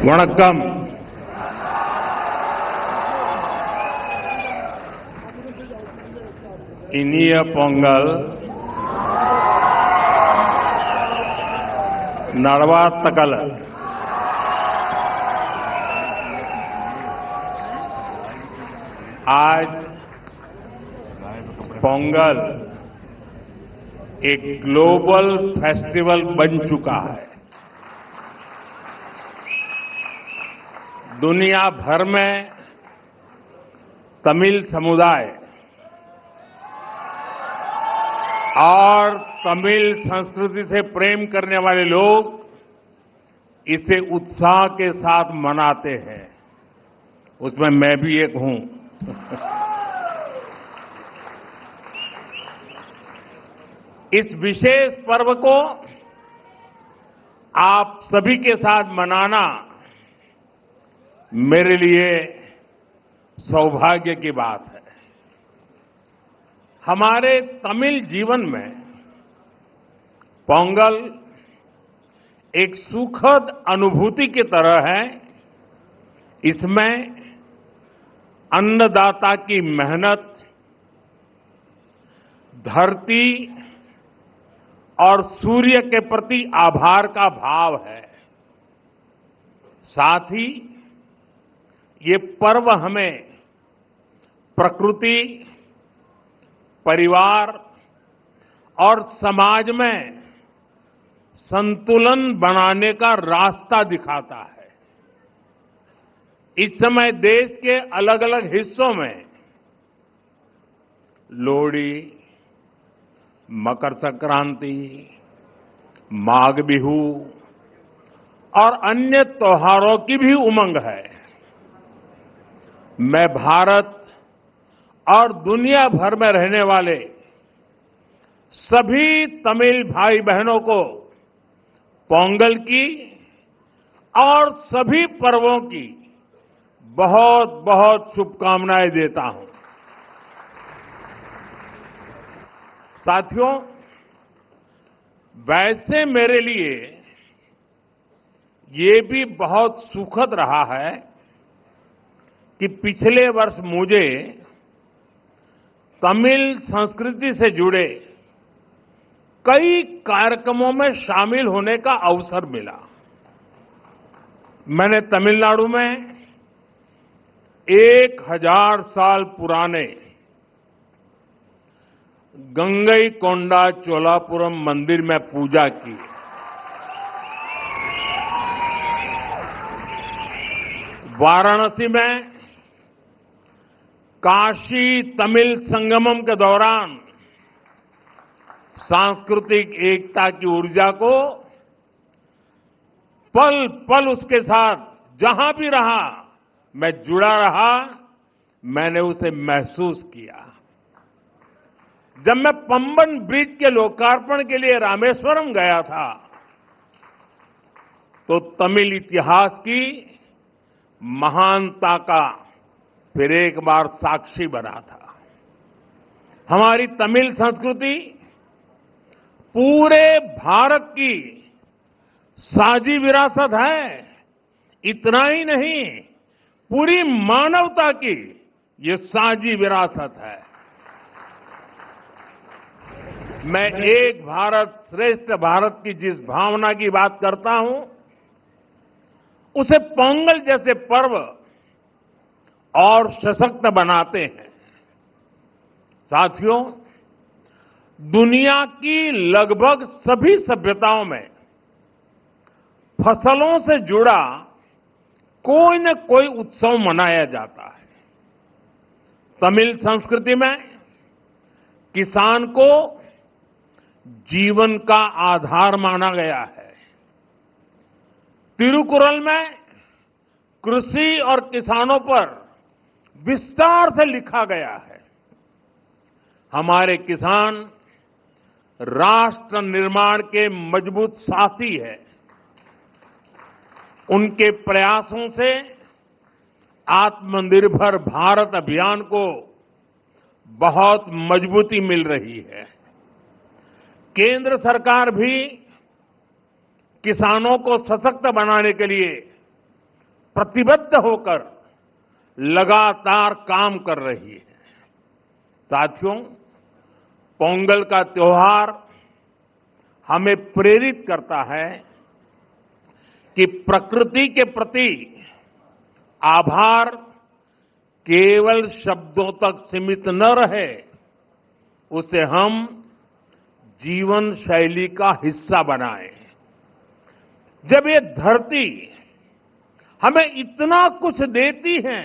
வணக்கம். இனிய பொங்கல், நல்வாழ்த்துக்கள். आज पोंगल एक ग्लोबल फेस्टिवल बन चुका है. दुनिया भर में तमिल समुदाय और तमिल संस्कृति से प्रेम करने वाले लोग इसे उत्साह के साथ मनाते हैं. उसमें मैं भी एक हूं. इस विशेष पर्व को आप सभी के साथ मनाना मेरे लिए सौभाग्य की बात है. हमारे तमिल जीवन में पोंगल एक सुखद अनुभूति की तरह है. इसमें अन्नदाता की मेहनत, धरती और सूर्य के प्रति आभार का भाव है. साथ ही ये पर्व हमें प्रकृति, परिवार और समाज में संतुलन बनाने का रास्ता दिखाता है. इस समय देश के अलग अलग हिस्सों में लोहड़ी, मकर संक्रांति, माघ बिहू और अन्य त्योहारों की भी उमंग है. मैं भारत और दुनिया भर में रहने वाले सभी तमिल भाई बहनों को पोंगल की और सभी पर्वों की बहुत बहुत शुभकामनाएं देता हूं. साथियों, वैसे मेरे लिए ये भी बहुत सुखद रहा है कि पिछले वर्ष मुझे तमिल संस्कृति से जुड़े कई कार्यक्रमों में शामिल होने का अवसर मिला. मैंने तमिलनाडु में 1000 साल पुराने गंगईकोंडा चोलापुरम मंदिर में पूजा की. वाराणसी में काशी तमिल संगमम के दौरान सांस्कृतिक एकता की ऊर्जा को पल पल उसके साथ जहां भी रहा मैं जुड़ा रहा. मैंने उसे महसूस किया. जब मैं पंबन ब्रिज के लोकार्पण के लिए रामेश्वरम गया था तो तमिल इतिहास की महानता का फिर एक बार साक्षी बना था. हमारी तमिल संस्कृति पूरे भारत की साझी विरासत है. इतना ही नहीं, पूरी मानवता की ये साझी विरासत है. मैं एक भारत श्रेष्ठ भारत की जिस भावना की बात करता हूं उसे पोंगल जैसे पर्व और सशक्त बनाते हैं. साथियों, दुनिया की लगभग सभी सभ्यताओं में फसलों से जुड़ा कोई न कोई उत्सव मनाया जाता है. तमिल संस्कृति में किसान को जीवन का आधार माना गया है. तिरुकुरल में कृषि और किसानों पर विस्तार से लिखा गया है. हमारे किसान राष्ट्र निर्माण के मजबूत साथी है. उनके प्रयासों से आत्मनिर्भर भारत अभियान को बहुत मजबूती मिल रही है. केंद्र सरकार भी किसानों को सशक्त बनाने के लिए प्रतिबद्ध होकर लगातार काम कर रही है। साथियों, पोंगल का त्योहार हमें प्रेरित करता है कि प्रकृति के प्रति आभार केवल शब्दों तक सीमित न रहे, उसे हम जीवन शैली का हिस्सा बनाएं। जब ये धरती हमें इतना कुछ देती है,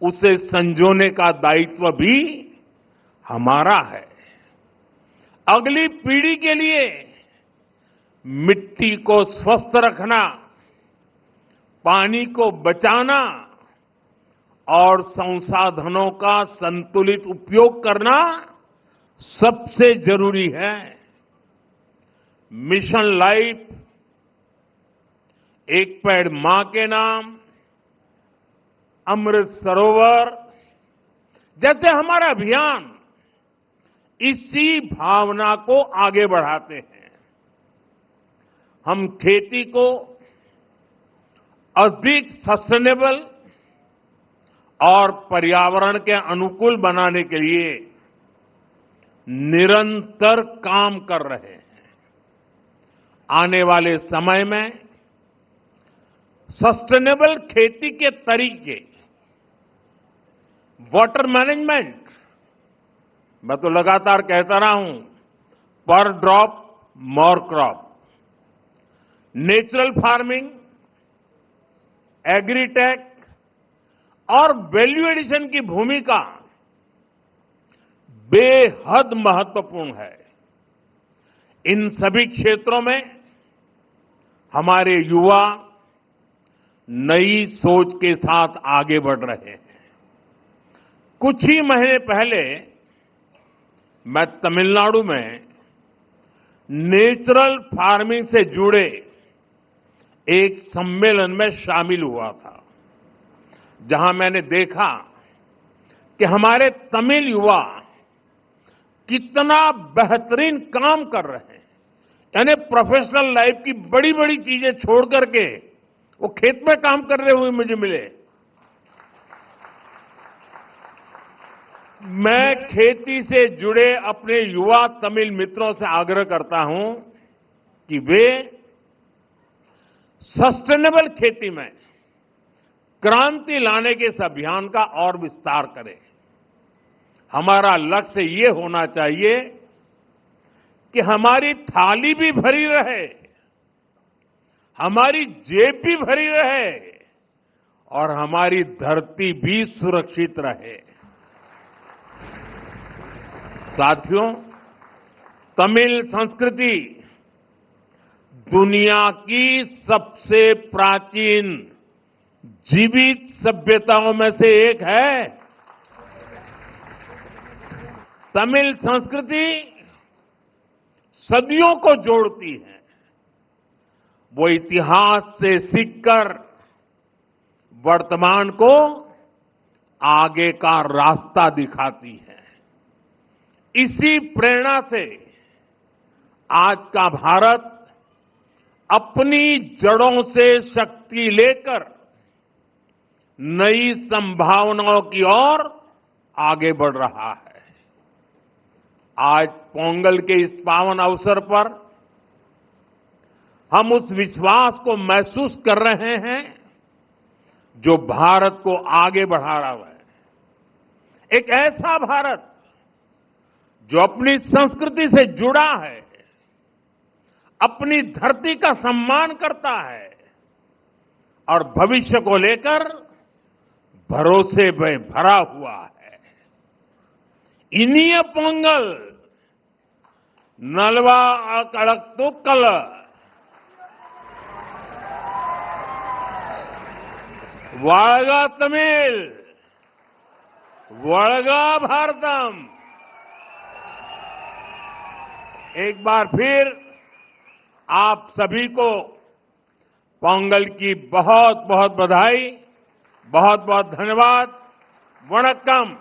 उसे संजोने का दायित्व भी हमारा है। अगली पीढ़ी के लिए मिट्टी को स्वस्थ रखना, पानी को बचाना और संसाधनों का संतुलित उपयोग करना सबसे जरूरी है। मिशन लाइफ, एक पेड़ मां के नाम, अमृत सरोवर जैसे हमारा अभियान इसी भावना को आगे बढ़ाते हैं। हम खेती को अधिक सस्टेनेबल और पर्यावरण के अनुकूल बनाने के लिए निरंतर काम कर रहे हैं। आने वाले समय में सस्टेनेबल खेती के तरीके, वाटर मैनेजमेंट, मैं तो लगातार कहता रहा हूं, पर drop more crop, natural farming, agritech और वैल्यू एडिशन की भूमिका बेहद महत्वपूर्ण है। इन सभी क्षेत्रों में हमारे युवा नई सोच के साथ आगे बढ़ रहे हैं। कुछ ही महीने पहले मैं तमिलनाडु में नेचुरल फार्मिंग से जुड़े एक सम्मेलन में शामिल हुआ था, जहां मैंने देखा कि हमारे तमिल युवा कितना बेहतरीन काम कर रहे हैं। यानी प्रोफेशनल लाइफ की बड़ी बड़ी चीजें छोड़ करके वो खेत में काम कर रहे हुए मुझे मिले। मैं खेती से जुड़े अपने युवा तमिल मित्रों से आग्रह करता हूं कि वे सस्टेनेबल खेती में क्रांति लाने के इस अभियान का और विस्तार करें। हमारा लक्ष्य ये होना चाहिए कि हमारी थाली भी भरी रहे, हमारी जेब भी भरी रहे और हमारी धरती भी सुरक्षित रहे। साथियों, तमिल संस्कृति दुनिया की सबसे प्राचीन जीवित सभ्यताओं में से एक है। तमिल संस्कृति सदियों को जोड़ती है। वो इतिहास से सीखकर वर्तमान को आगे का रास्ता दिखाती है। इसी प्रेरणा से आज का भारत अपनी जड़ों से शक्ति लेकर नई संभावनाओं की ओर आगे बढ़ रहा है। आज पोंगल के इस पावन अवसर पर हम उस विश्वास को महसूस कर रहे हैं जो भारत को आगे बढ़ा रहा है। एक ऐसा भारत जो अपनी संस्कृति से जुड़ा है, अपनी धरती का सम्मान करता है और भविष्य को लेकर भरोसे में भरा हुआ है। इनिय पोंगल नलवा कड़कतुक्कल, वाळगा तमिल, वळगा भारतम। एक बार फिर आप सभी को पोंगल की बहुत बहुत बधाई, बहुत बहुत धन्यवाद। वणक्कम।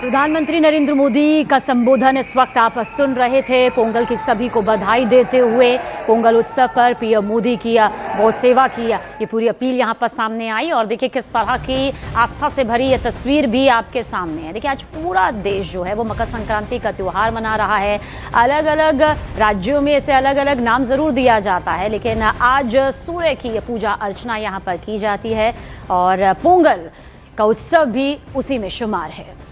प्रधानमंत्री नरेंद्र मोदी का संबोधन इस वक्त आप सुन रहे थे। पोंगल की सभी को बधाई देते हुए पोंगल उत्सव पर पीएम मोदी की गौ सेवा की ये पूरी अपील यहाँ पर सामने आई। और देखिए किस तरह की आस्था से भरी ये तस्वीर भी आपके सामने है। देखिए आज पूरा देश जो है वो मकर संक्रांति का त्यौहार मना रहा है। अलग अलग राज्यों में इसे अलग अलग नाम ज़रूर दिया जाता है, लेकिन आज सूर्य की ये पूजा अर्चना यहाँ पर की जाती है और पोंगल का उत्सव भी उसी में शुमार है।